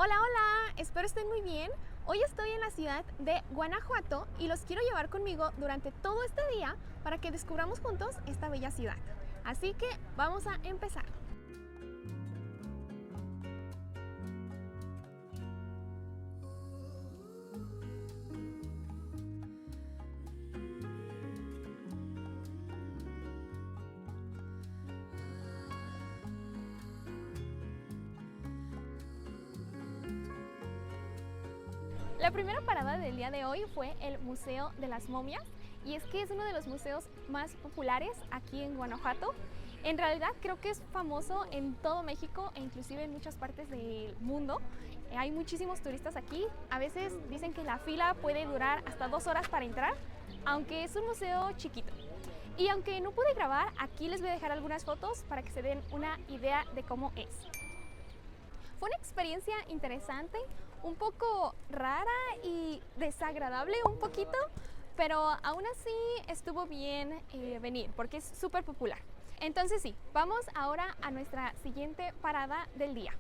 Hola, hola, espero estén muy bien. Hoy estoy en la ciudad de Guanajuato y los quiero llevar conmigo durante todo este día para que descubramos juntos esta bella ciudad. Así que vamos a empezar. La primera parada del día de hoy fue el Museo de las Momias y es que es uno de los museos más populares aquí en Guanajuato. En realidad creo que es famoso en todo México e inclusive en muchas partes del mundo. Hay muchísimos turistas aquí, a veces dicen que la fila puede durar hasta 2 horas para entrar, aunque es un museo chiquito. Y aunque no pude grabar, aquí les voy a dejar algunas fotos para que se den una idea de cómo es. Fue una experiencia interesante, un poco rara y desagradable un poquito, pero aún así estuvo bien venir porque es súper popular. Entonces sí, vamos ahora a nuestra siguiente parada del día.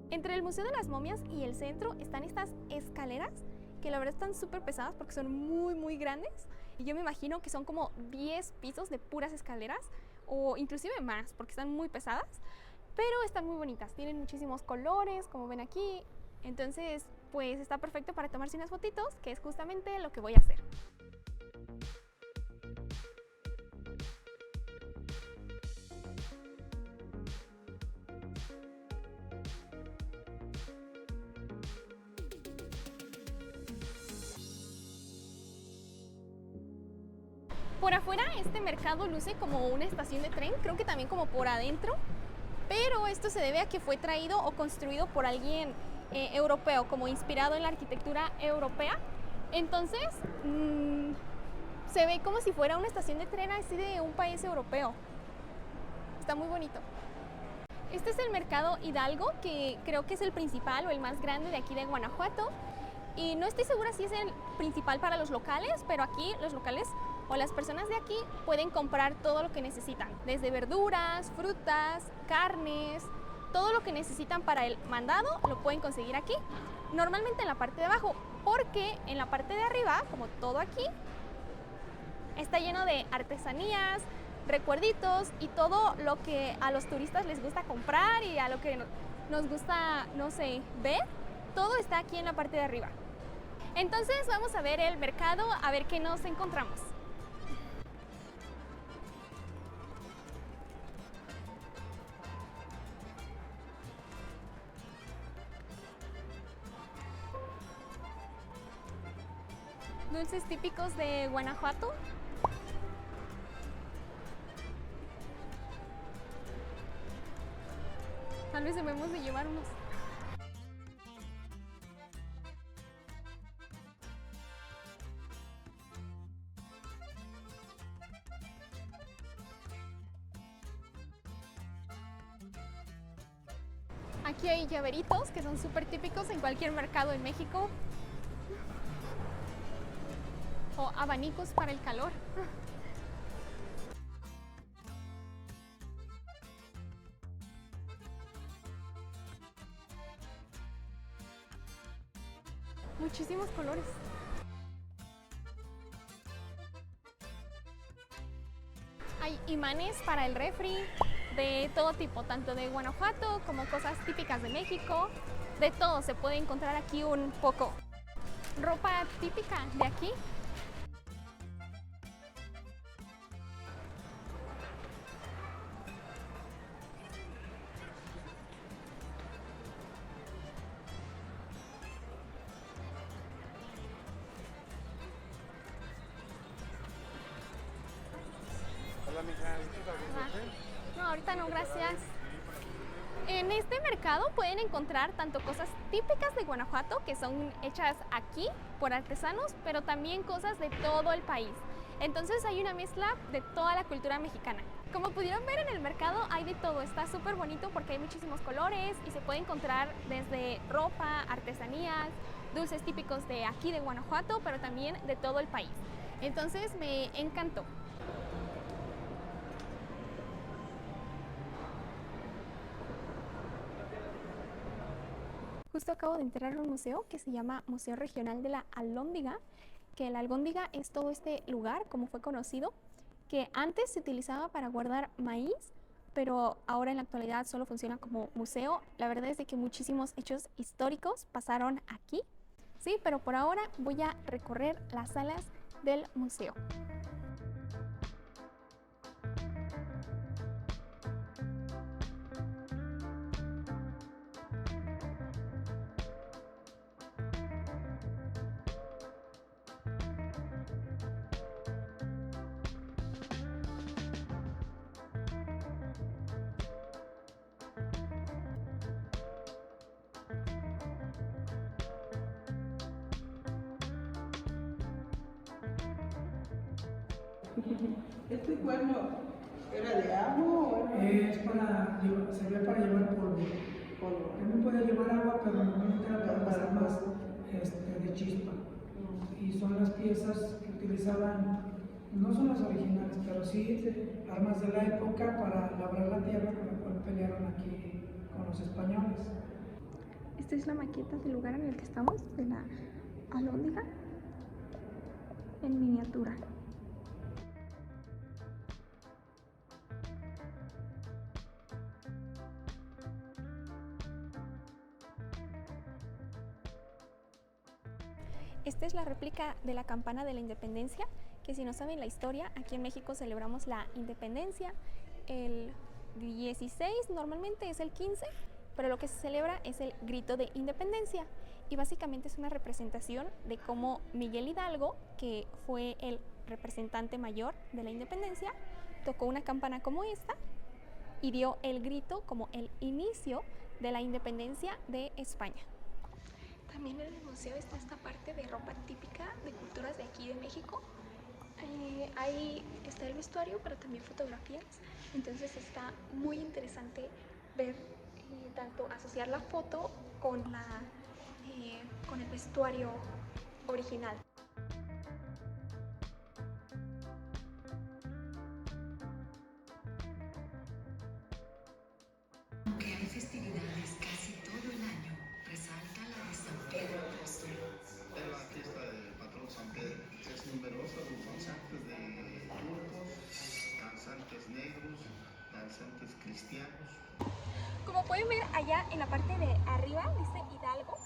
Entre el Museo de las Momias y el centro están estas escaleras que la verdad están súper pesadas porque son muy grandes y yo me imagino que son como 10 pisos de puras escaleras o inclusive más porque están muy pesadas, pero están muy bonitas, tienen muchísimos colores como ven aquí, entonces pues está perfecto para tomarse unas fotitos, que es justamente lo que voy a hacer. Por afuera este mercado luce como una estación de tren, creo que también como por adentro, pero esto se debe a que fue traído o construido por alguien europeo, como inspirado en la arquitectura europea. Entonces se ve como si fuera una estación de tren así de un país europeo. Está muy bonito. Este es el mercado Hidalgo, que creo que es el principal o el más grande de aquí de Guanajuato. Y no estoy segura si es el principal para los locales, pero aquí los locales o las personas de aquí pueden comprar todo lo que necesitan, desde verduras, frutas, carnes, todo lo que necesitan para el mandado lo pueden conseguir aquí, normalmente en la parte de abajo, porque en la parte de arriba, como todo aquí, está lleno de artesanías, recuerditos y todo lo que a los turistas les gusta comprar y a lo que nos gusta, no sé, ver, todo está aquí en la parte de arriba. Entonces vamos a ver el mercado, a ver qué nos encontramos. Dulces típicos de Guanajuato. Tal vez debemos de llevar unos. Aquí hay llaveritos que son súper típicos en cualquier mercado en México. O abanicos para el calor. Muchísimos colores. Hay imanes para el refri de todo tipo, tanto de Guanajuato como cosas típicas de México. De todo se puede encontrar aquí un poco. Ropa típica de aquí. Hola, mija, ¿listos algún dulce? No, ahorita no, gracias. En este mercado pueden encontrar tanto cosas típicas de Guanajuato, que son hechas aquí por artesanos, pero también cosas de todo el país. Entonces hay una mezcla de toda la cultura mexicana. Como pudieron ver en el mercado hay de todo, está súper bonito porque hay muchísimos colores y se puede encontrar desde ropa, artesanías, dulces típicos de aquí de Guanajuato, pero también de todo el país. Entonces me encantó. Justo acabo de entrar a un museo que se llama Museo Regional de la Alhóndiga, que la alhóndiga es todo este lugar, como fue conocido, que antes se utilizaba para guardar maíz, pero ahora en la actualidad solo funciona como museo. La verdad es de que muchísimos hechos históricos pasaron aquí, sí, pero por ahora voy a recorrer las salas del museo. ¿Este cuerno era de agua o era Es para, servía para llevar polvo. polvo? También puede llevar agua, pero normalmente era para pasar más de chispa. Y son las piezas que utilizaban, no son las originales, pero sí armas de la época para labrar la tierra con la cual pelearon aquí con los españoles. Esta es la maqueta del lugar en el que estamos, de la alhóndiga, en miniatura. Esta es la réplica de la campana de la independencia, que si no saben la historia, aquí en México celebramos la independencia el 16, normalmente es el 15, pero lo que se celebra es el grito de independencia y básicamente es una representación de cómo Miguel Hidalgo, que fue el representante mayor de la independencia, tocó una campana como esta y dio el grito como el inicio de la independencia de España. También en el museo está esta parte de ropa típica de culturas de aquí de México. Ahí está el vestuario, pero también fotografías. Entonces está muy interesante ver tanto asociar la foto con el vestuario original. Aunque hay festividades casi todo el año, resalta la de San Pedro Apóstol. Es la fiesta del patrón San Pedro. Es numerosa, los danzantes de turcos, danzantes negros, danzantes cristianos. Como pueden ver allá en la parte de arriba dice Hidalgo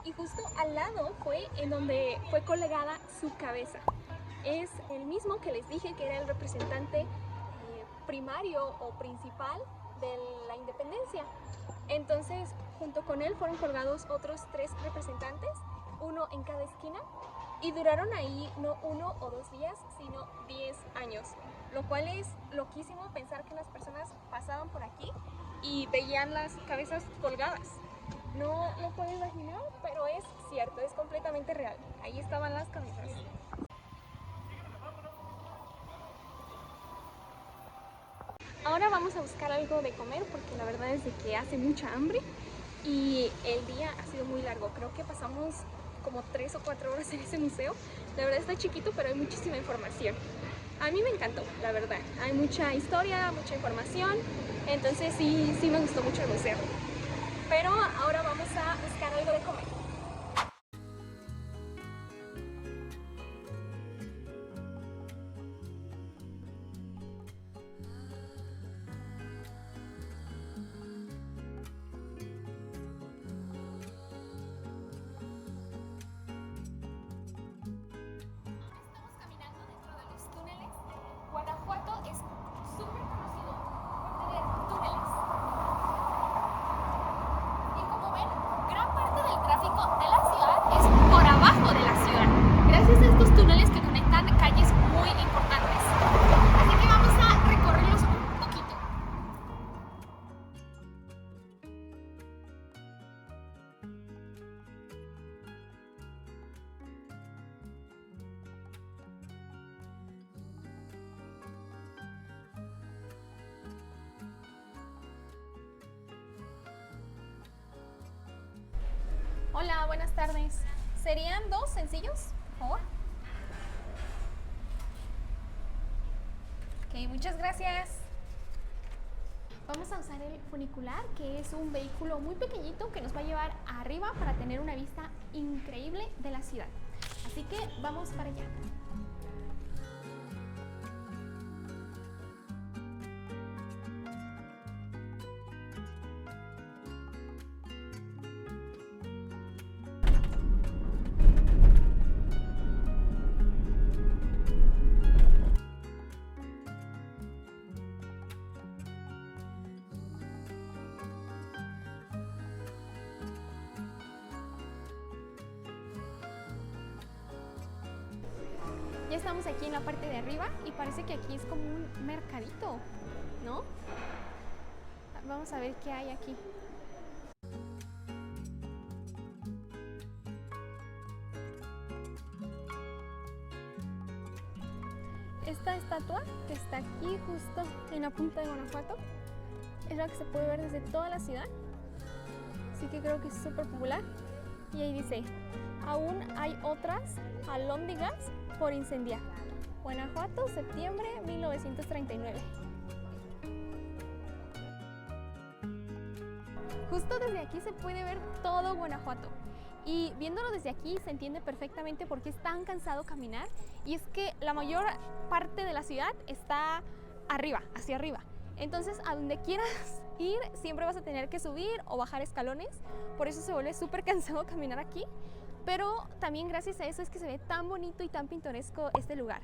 y justo al lado fue en donde fue colgada su cabeza. Es el mismo que les dije que era el representante primario o principal de la independencia. Entonces, junto con él fueron colgados otros 3 representantes, uno en cada esquina, y duraron ahí no 1 o 2 días, sino 10 años, lo cual es loquísimo pensar que las personas pasaban por aquí y veían las cabezas colgadas. No lo puedo imaginar, pero es cierto, es completamente real. Ahí estaban las cabezas. Ahora vamos a buscar algo de comer porque la verdad es de que hace mucha hambre y el día ha sido muy largo. Creo que pasamos como 3 o 4 horas en ese museo. La verdad está chiquito, pero hay muchísima información. A mí me encantó, la verdad. Hay mucha historia, mucha información, entonces sí me gustó mucho el museo. Pero ahora vamos a buscar algo de comer. Guanajuato es súper conocido por tener túneles. Y como ven, gran parte del tráfico buenas tardes. ¿Serían 2 sencillos, por favor? Ok, muchas gracias. Vamos a usar el funicular, que es un vehículo muy pequeñito que nos va a llevar arriba para tener una vista increíble de la ciudad. Así que vamos para allá. Ya estamos aquí en la parte de arriba y parece que aquí es como un mercadito, ¿no? Vamos a ver qué hay aquí. Esta estatua que está aquí justo en la punta de Guanajuato es la que se puede ver desde toda la ciudad, así que creo que es súper popular. Y ahí dice, aún hay otras alhóndigas por incendiar. Guanajuato, septiembre 1939. Justo desde aquí se puede ver todo Guanajuato. Y viéndolo desde aquí se entiende perfectamente por qué es tan cansado caminar. Y es que la mayor parte de la ciudad está arriba, hacia arriba. Entonces, a donde quieras ir, siempre vas a tener que subir o bajar escalones. Por eso se vuelve súper cansado caminar aquí. Pero también gracias a eso es que se ve tan bonito y tan pintoresco este lugar.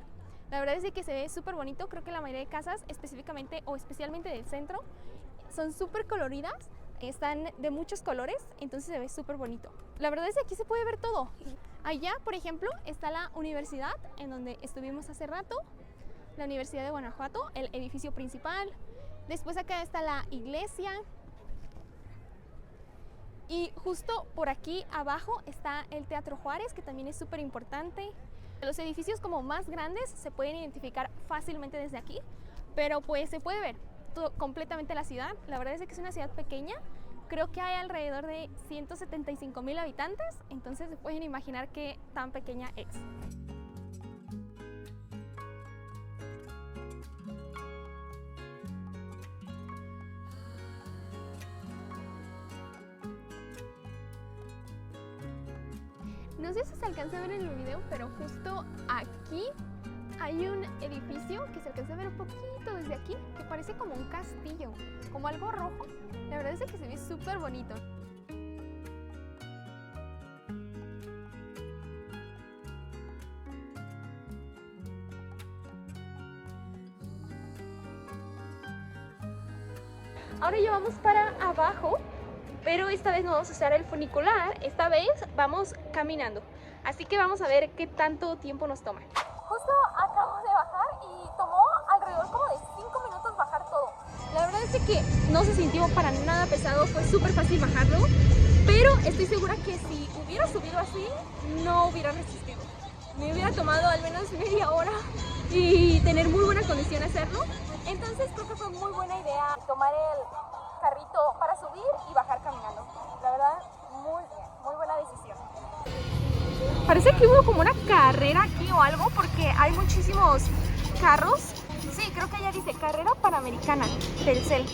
La verdad es que se ve súper bonito. Creo que la mayoría de casas, específicamente o especialmente del centro, son súper coloridas. Están de muchos colores, entonces se ve súper bonito. La verdad es que aquí se puede ver todo. Allá, por ejemplo, está la universidad en donde estuvimos hace rato, la Universidad de Guanajuato, el edificio principal. Después acá está la iglesia. Y justo por aquí abajo está el Teatro Juárez, que también es súper importante. Los edificios como más grandes se pueden identificar fácilmente desde aquí, pero pues se puede ver completamente la ciudad. La verdad es que es una ciudad pequeña. Creo que hay alrededor de 175,000 habitantes, entonces se pueden imaginar qué tan pequeña es. No sé si se alcanza a ver en el video, pero justo aquí hay un edificio que se alcanza a ver un poquito desde aquí, que parece como un castillo, como algo rojo. La verdad es que se ve súper bonito. Ahora ya vamos para abajo, pero esta vez no vamos a usar el funicular, esta vez vamos caminando. Así que vamos a ver qué tanto tiempo nos toma. Justo acabo de bajar y tomó alrededor como de 5 minutos bajar todo. La verdad es que no se sintió para nada pesado, fue súper fácil bajarlo, pero estoy segura que si hubiera subido así, no hubiera resistido. Me hubiera tomado al menos media hora y tener muy buena condición hacerlo. Entonces creo que fue muy buena idea tomar el carrito para subir y bajar caminando. La verdad, muy bien, muy buena decisión. Parece que hubo como una carrera aquí o algo porque hay muchísimos carros. Sí, creo que allá dice carrera panamericana del CEL.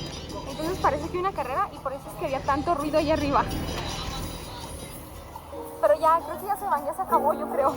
Entonces parece que hay una carrera y por eso es que había tanto ruido allá arriba. Pero ya, creo que ya se van, ya se acabó, yo creo.